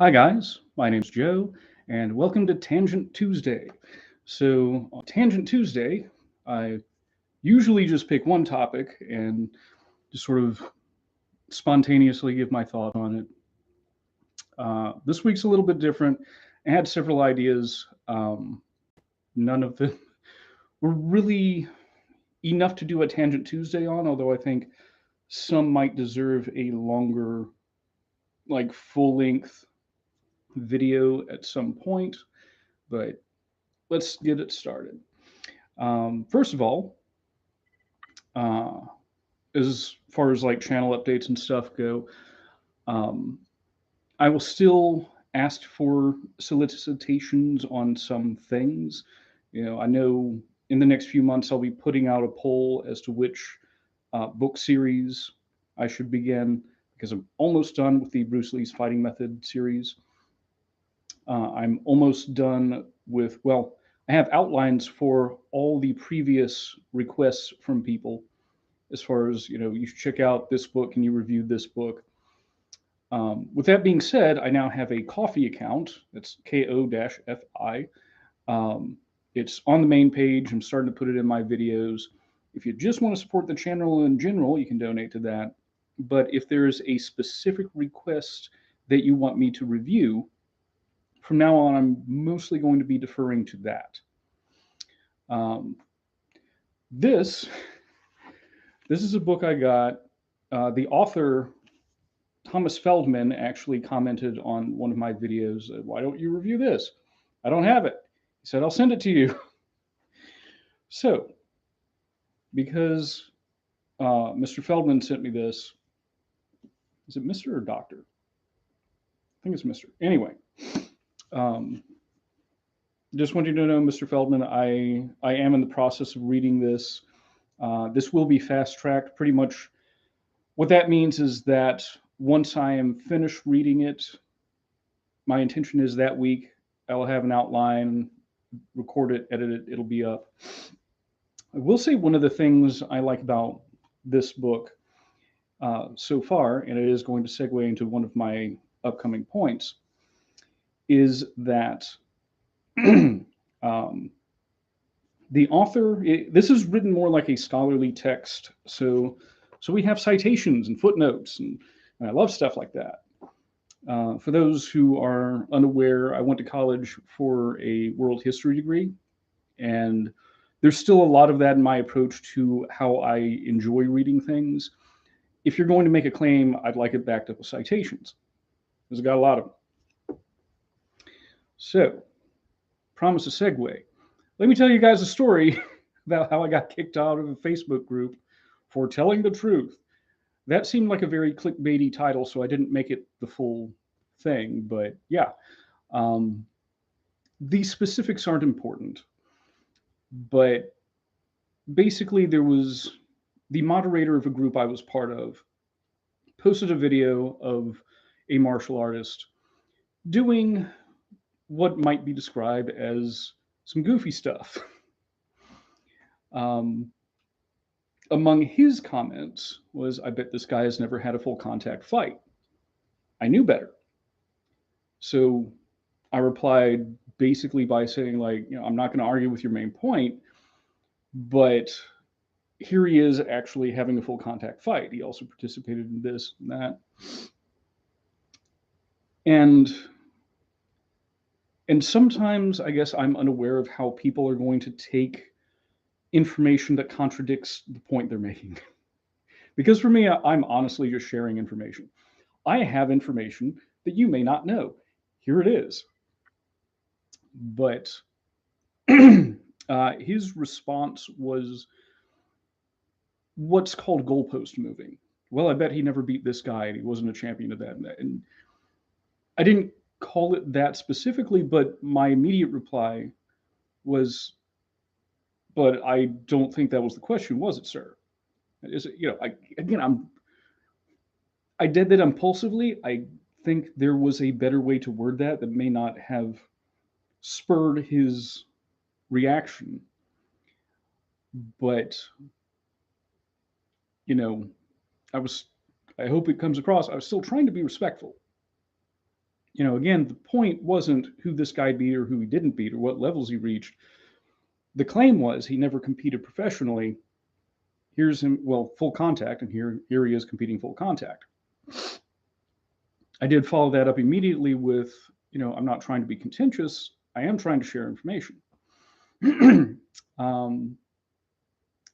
Hi, guys. My name's Joe, and welcome to Tangent Tuesday. So, on Tangent Tuesday, I usually just pick one topic and just sort of spontaneously give my thought on it. This week's a little bit different. I had several ideas. None of them were really enough to do a Tangent Tuesday on, although I think some might deserve a longer, like full length video at some point. But let's get it started. First of all, uh, as far as like channel updates and stuff go, um, I will still ask for solicitations on some things. I know in the next few months I'll be putting out a poll as to which book series I should begin because I'm almost done with the Bruce Lee's Fighting Method series. I'm almost done with, well, I have outlines for all the previous requests from people as far as, you should check out this book and you reviewed this book. With that being said, I now have a coffee account. It's ko-fi. Um, it's on the main page. I'm starting to put it in my videos. If you just want to support the channel in general, you can donate to that. But if there's a specific request that you want me to review, from now on, I'm mostly going to be deferring to that. Um, this this is a book I got. The author Thomas Feldman actually commented on one of my videos. Why don't you review this? I don't have it. He said I'll send it to you. So because Mr. Feldman sent me this, is it Mr. or Doctor? I think it's Mr. Anyway, um, just want you to know, Mr. Feldman, I am in the process of reading this. This will be fast tracked. Pretty much what that means is that once I am finished reading it, my intention is that week I will have an outline, record it, edit it, it'll be up. I will say one of the things I like about this book so far, and it is going to segue into one of my upcoming points, is that um, the author, this is written more like a scholarly text. So we have citations and footnotes, and I love stuff like that. For those who are unaware, I went to college for a world history degree, and there's still a lot of that in my approach to how I enjoy reading things. If you're going to make a claim, I'd like it backed up with citations. There's got a lot of them. So, promise a segue. Let me tell you guys a story about how I got kicked out of a Facebook group for telling the truth. That seemed like a very clickbaity title, so I didn't make it the full thing. But yeah, um, the specifics aren't important. But basically, there was the moderator of a group I was part of posted a video of a martial artist doing what might be described as some goofy stuff. Um, among his comments was, I bet this guy has never had a full contact fight. I knew better. So I replied basically by saying, like, I'm not going to argue with your main point, but here he is actually having a full contact fight. He also participated in this and that. And and sometimes I guess I'm unaware of how people are going to take information that contradicts the point they're making. Because for me, I'm honestly just sharing information. I have information that you may not know. Here it is. But his response was what's called goalpost moving. Well, I bet he never beat this guy and he wasn't a champion of that and that. And I didn't call it that specifically, but my immediate reply was, but I don't think that was the question, was it, sir? Is it, again, I did that impulsively. I think there was a better way to word that may not have spurred his reaction. But, you know, I was, I hope it comes across. I was still trying to be respectful. Again, the point wasn't who this guy beat or who he didn't beat or what levels he reached. The claim was he never competed professionally. Here's him, well, full contact, and here he is competing full contact. I did follow that up immediately with, I'm not trying to be contentious. I am trying to share information. I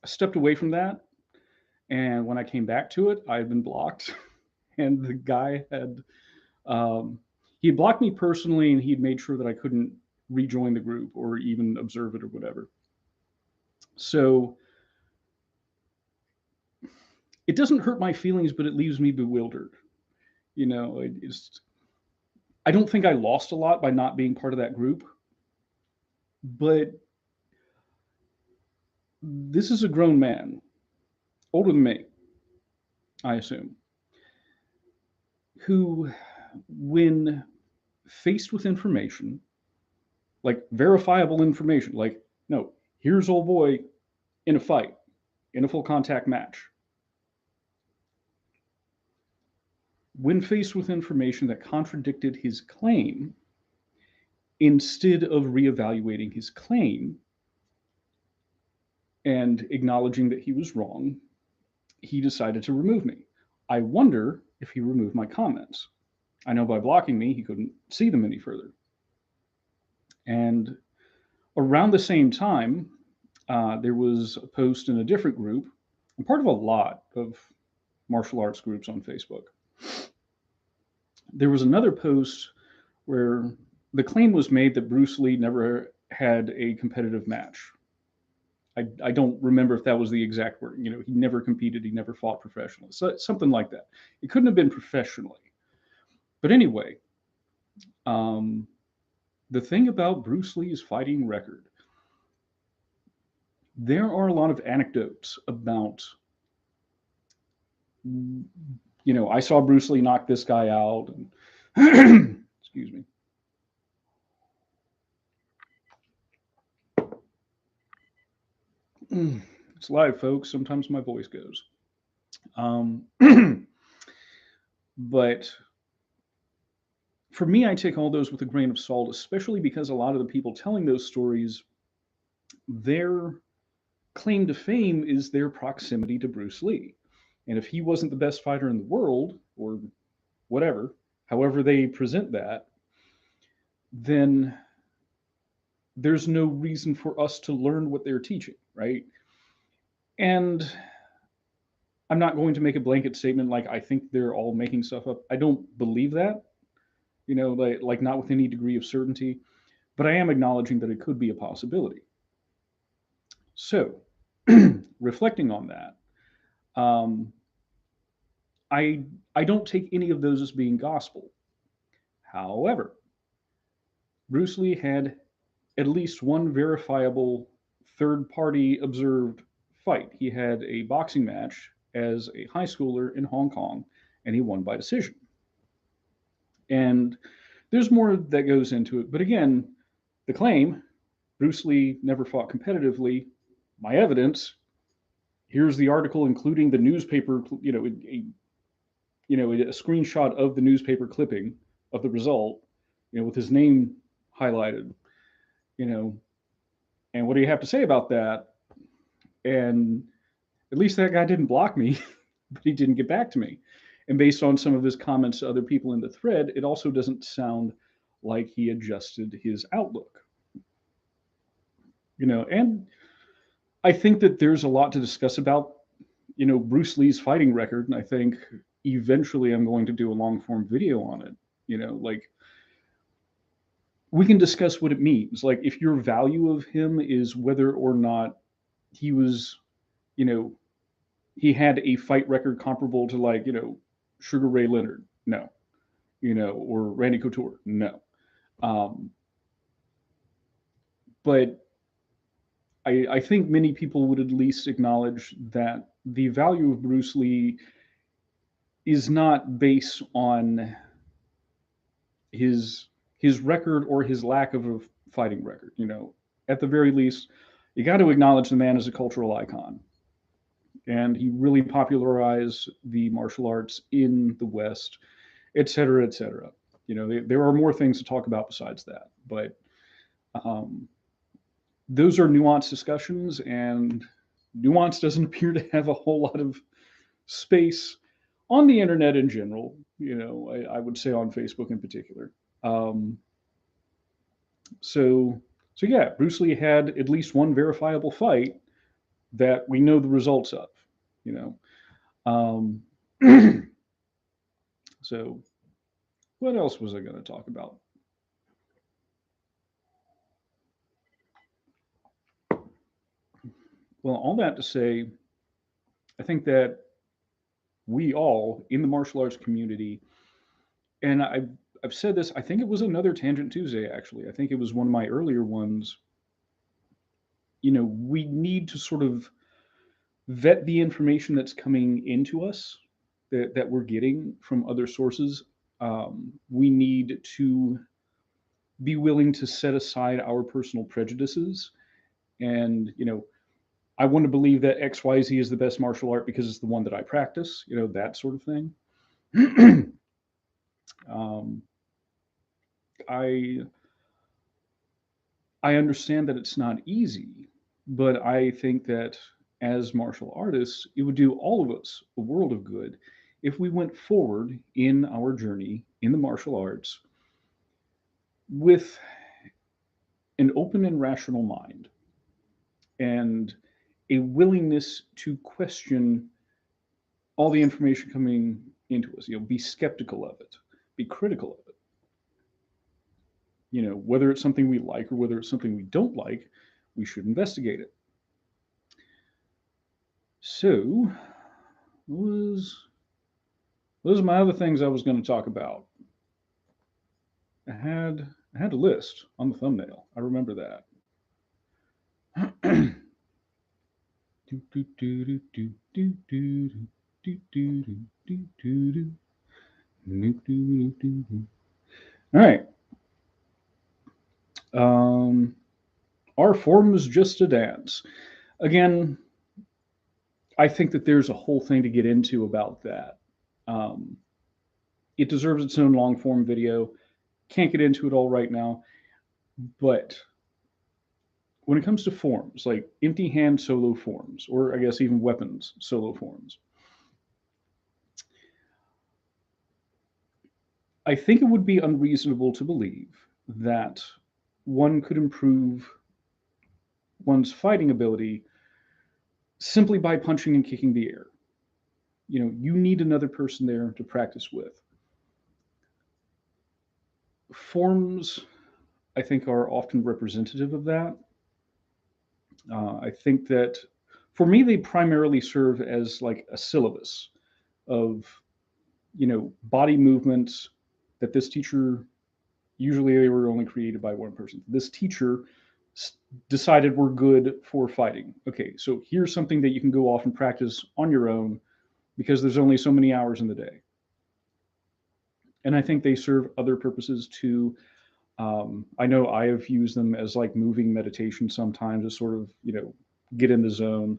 stepped away from that, and when I came back to it, I had been blocked, and the guy had he had blocked me personally, and he'd made sure that I couldn't rejoin the group or even observe it or whatever. So it doesn't hurt my feelings, but it leaves me bewildered. I don't think I lost a lot by not being part of that group, but this is a grown man, older than me, I assume, who, when faced with information, like verifiable information, like, no, here's old boy in a fight, in a full contact match. When faced with information that contradicted his claim, instead of reevaluating his claim and acknowledging that he was wrong, he decided to remove me. I wonder if he removed my comments. I know by blocking me, he couldn't see them any further. And around the same time, there was a post in a different group. I'm part of a lot of martial arts groups on Facebook. There was another post where the claim was made that Bruce Lee never had a competitive match. I don't remember if that was the exact word. He never competed, he never fought professionally, so something like that. It couldn't have been professionally. But anyway, the thing about Bruce Lee's fighting record, there are a lot of anecdotes about, I saw Bruce Lee knock this guy out. And excuse me. It's live, folks. Sometimes my voice goes. But for me, I take all those with a grain of salt, especially because a lot of the people telling those stories, their claim to fame is their proximity to Bruce Lee. And if he wasn't the best fighter in the world, or whatever, however they present that, then there's no reason for us to learn what they're teaching, right? And I'm not going to make a blanket statement like I think they're all making stuff up. I don't believe that, like not with any degree of certainty, but I am acknowledging that it could be a possibility. So, reflecting on that, I don't take any of those as being gospel. However, Bruce Lee had at least one verifiable third-party observed fight. He had a boxing match as a high schooler in Hong Kong, and he won by decision. And there's more that goes into it. But again, the claim, Bruce Lee never fought competitively, my evidence, here's the article including the newspaper, a screenshot of the newspaper clipping of the result, with his name highlighted, and what do you have to say about that? And at least that guy didn't block me, but he didn't get back to me. And based on some of his comments to other people in the thread, it also doesn't sound like he adjusted his outlook. And I think that there's a lot to discuss about, Bruce Lee's fighting record. And I think eventually I'm going to do a long form video on it. We can discuss what it means. Like, if your value of him is whether or not he was, he had a fight record comparable to Sugar Ray Leonard, no, or Randy Couture, no. But I think many people would at least acknowledge that the value of Bruce Lee is not based on his record or his lack of a fighting record. At the very least, you got to acknowledge the man as a cultural icon. And he really popularized the martial arts in the West, et cetera, et cetera. There are more things to talk about besides that, but um, those are nuanced discussions, and nuance doesn't appear to have a whole lot of space on the internet in general. I would say on Facebook in particular. Um, so, so yeah, Bruce Lee had at least one verifiable fight that we know the results of. You know, so what else was I going to talk about? Well, all that to say, I think that we all in the martial arts community, and I've said this, I think it was another Tangent Tuesday, actually. I think it was one of my earlier ones. We need to sort of vet the information that's coming into us, that we're getting from other sources. We need to be willing to set aside our personal prejudices. And, I want to believe that XYZ is the best martial art because it's the one that I practice, that sort of thing. um, I I understand that it's not easy, but I think that as martial artists, it would do all of us a world of good if we went forward in our journey in the martial arts with an open and rational mind and a willingness to question all the information coming into us. Be skeptical of it, be critical of it. Whether it's something we like or whether it's something we don't like, we should investigate it. So, those are my other things I was going to talk about. I had a list on the thumbnail. I remember that. All right. Our form is just a dance. Again, I think that there's a whole thing to get into about that. Um, it deserves its own long form video. Can't get into it all right now, but when it comes to forms, like empty hand solo forms, or I guess even weapons solo forms, I think it would be unreasonable to believe that one could improve one's fighting ability simply by punching and kicking the air. You need another person there to practice with. Forms, I think, are often representative of that. I think that for me, they primarily serve as like a syllabus of, body movements that this teacher, usually they were only created by one person. This teacher decided we're good for fighting. Okay, so here's something that you can go off and practice on your own because there's only so many hours in the day. And I think they serve other purposes too. I know I have used them as like moving meditation sometimes to sort of, get in the zone.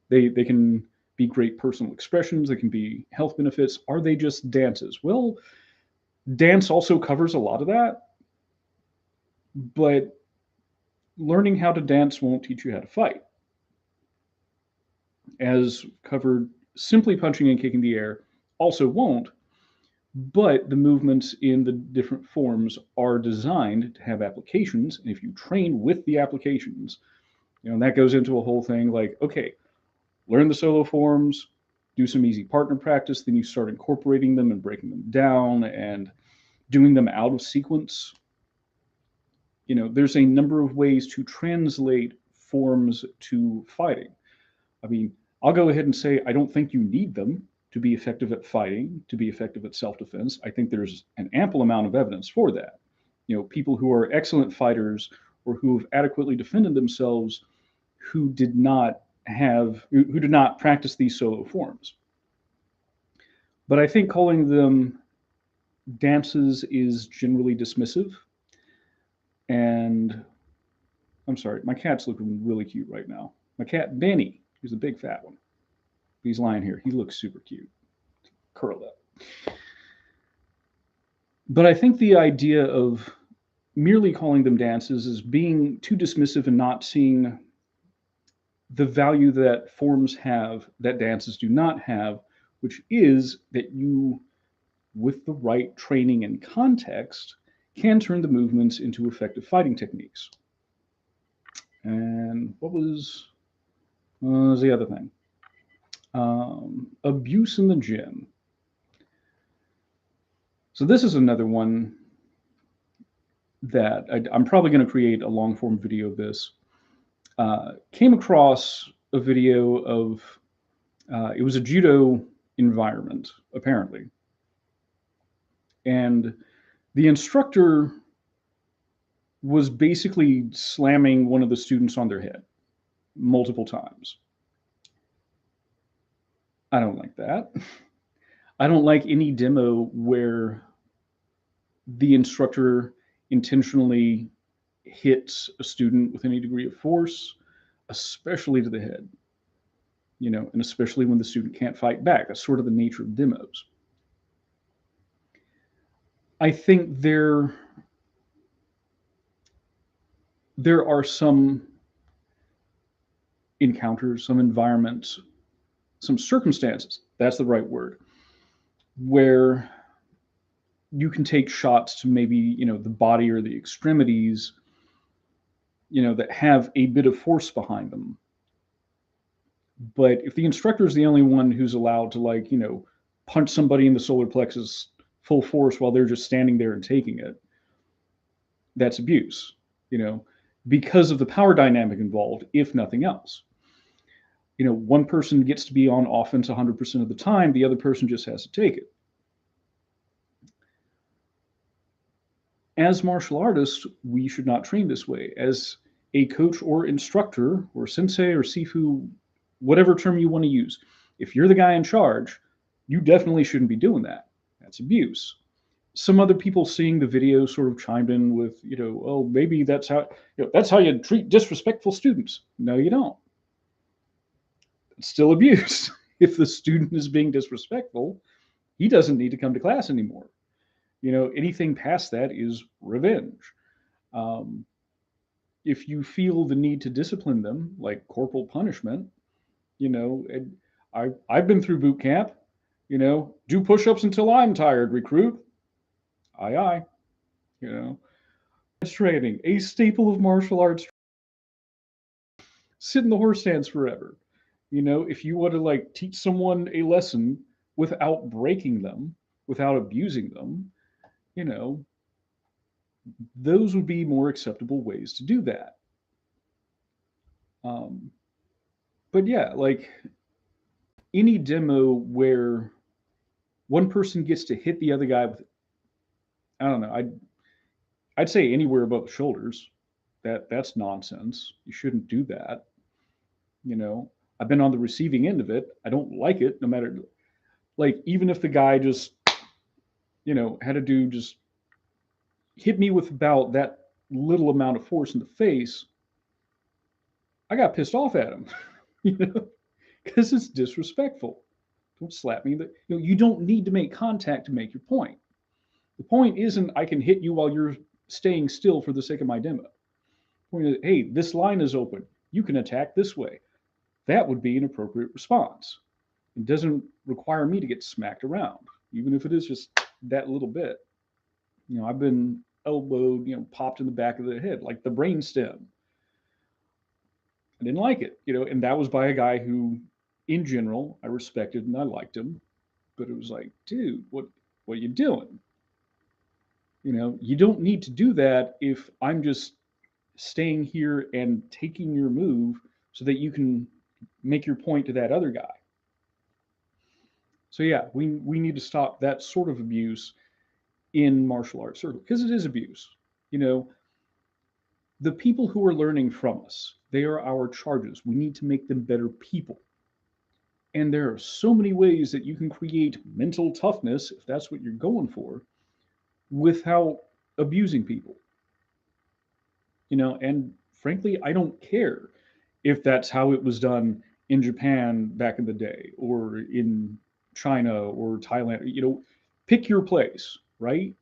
They can be great personal expressions. They can be health benefits. Are they just dances? Well, dance also covers a lot of that, but learning how to dance won't teach you how to fight. As covered, simply punching and kicking the air also won't, but the movements in the different forms are designed to have applications. And if you train with the applications, and that goes into a whole thing like, okay, learn the solo forms, do some easy partner practice, then you start incorporating them and breaking them down and doing them out of sequence. There's a number of ways to translate forms to fighting. I mean, I'll go ahead and say I don't think you need them to be effective at fighting, to be effective at self-defense. I think there's an ample amount of evidence for that. People who are excellent fighters or who have adequately defended themselves who did not practice these solo forms. But I think calling them dances is generally dismissive. And I'm sorry, my cat's looking really cute right now. My cat, Benny, he's a big fat one. He's lying here. He looks super cute, curled up. But I think the idea of merely calling them dances is being too dismissive and not seeing the value that forms have that dances do not have, which is that you, with the right training and context, can turn the movements into effective fighting techniques. And what was the other thing? Abuse in the gym. So this is another one that I'm probably going to create a long form video of this. Came across a video of it was a judo environment apparently, and the instructor was basically slamming one of the students on their head multiple times. I don't like that. I don't like any demo where the instructor intentionally hits a student with any degree of force, especially to the head, and especially when the student can't fight back. That's sort of the nature of demos. I think there are some encounters, some environments, some circumstances, that's the right word, where you can take shots to maybe, the body or the extremities, that have a bit of force behind them. But if the instructor is the only one who's allowed to, like, punch somebody in the solar plexus full force while they're just standing there and taking it, that's abuse, because of the power dynamic involved, if nothing else. One person gets to be on offense 100% of the time, the other person just has to take it. As martial artists, we should not train this way. As a coach or instructor or sensei or sifu, whatever term you want to use, if you're the guy in charge, you definitely shouldn't be doing that. That's abuse. Some other people seeing the video sort of chimed in with, oh, maybe that's how you treat disrespectful students. No, you don't. It's still abuse. If the student is being disrespectful, he doesn't need to come to class anymore. Anything past that is revenge. If you feel the need to discipline them, like corporal punishment, and I've been through boot camp, do push-ups until I'm tired, recruit. Aye, aye. Training, a staple of martial arts. Sit in the horse stance forever. If you want to like teach someone a lesson without breaking them, without abusing them, those would be more acceptable ways to do that. But yeah, like any demo where one person gets to hit the other guy with, I don't know, I'd say anywhere above the shoulders. That's nonsense. You shouldn't do that. I've been on the receiving end of it. I don't like it, no matter, like, even if the guy just, had a dude just hit me with about that little amount of force in the face, I got pissed off at him, because it's disrespectful. Don't slap me. You don't need to make contact to make your point. The point isn't I can hit you while you're staying still for the sake of my demo. The point is, hey, this line is open. You can attack this way. That would be an appropriate response. It doesn't require me to get smacked around, even if it is just that little bit. I've been elbowed, popped in the back of the head, like the brain stem. I didn't like it, and that was by a guy who, in general, I respected and I liked him. But it was like, dude, what are you doing? You don't need to do that if I'm just staying here and taking your move so that you can make your point to that other guy. So yeah, we need to stop that sort of abuse in martial arts circles, because it is abuse. The people who are learning from us, they are our charges. We need to make them better people. And there are so many ways that you can create mental toughness, if that's what you're going for, without abusing people. And frankly, I don't care if that's how it was done in Japan back in the day, or in China or Thailand. Pick your place, right?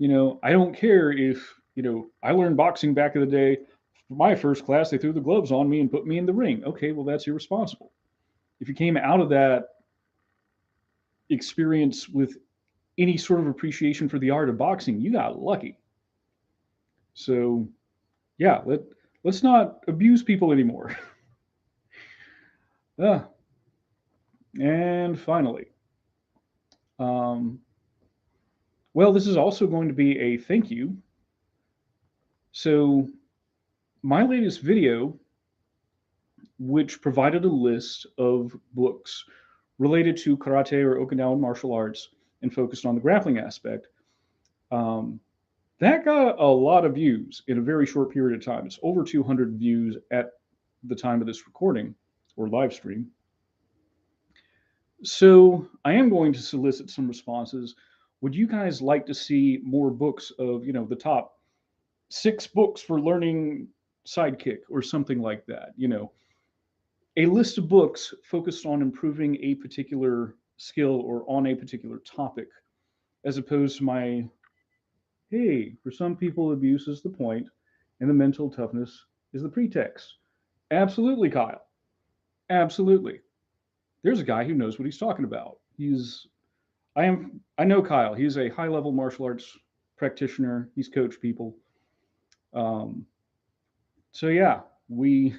I don't care if, I learned boxing back in the day. For my first class, they threw the gloves on me and put me in the ring. Okay, well, that's irresponsible. If you came out of that experience with any sort of appreciation for the art of boxing, you got lucky. So, yeah, let's not abuse people anymore. Ah, and finally, um, well, this is also going to be a thank you. So, my latest video, which provided a list of books related to karate or Okinawan martial arts and focused on the grappling aspect, um, that got a lot of views in a very short period of time. It's over 200 views at the time of this recording or live stream. So I am going to solicit some responses. Would you guys like to see more books of, the top 6 books for learning sidekick or something like that? A list of books focused on improving a particular skill or on a particular topic, as opposed to my, hey, for some people, abuse is the point and the mental toughness is the pretext. Absolutely, Kyle. Absolutely. There's a guy who knows what he's talking about. I know Kyle. He's a high level martial arts practitioner. He's coached people. Um, so yeah, we've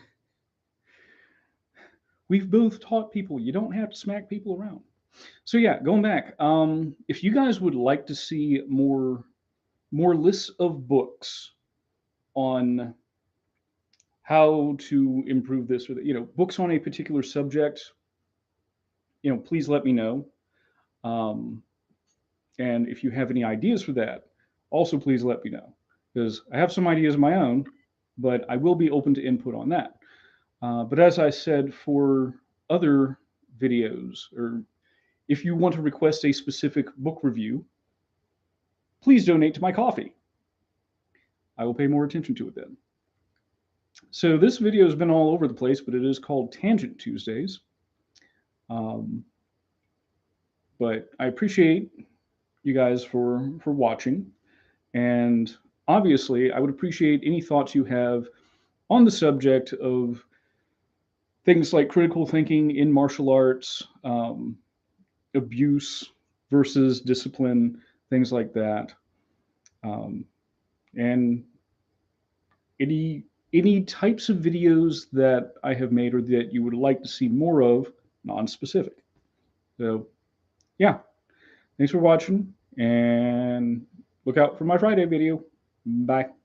both taught people you don't have to smack people around. So yeah, going back, if you guys would like to see more lists of books on how to improve this or that, books on a particular subject, please let me know. Um, and if you have any ideas for that, also please let me know, because I have some ideas of my own, but I will be open to input on that. But as I said, for other videos, or if you want to request a specific book review, please donate to my coffee. I will pay more attention to it then. So this video has been all over the place, but it is called Tangent Tuesdays. Um, but I appreciate you guys for watching, and obviously I would appreciate any thoughts you have on the subject of things like critical thinking in martial arts, abuse versus discipline, things like that, and any types of videos that I have made or that you would like to see more of, non-specific. So yeah, thanks for watching, and look out for my Friday video. Bye.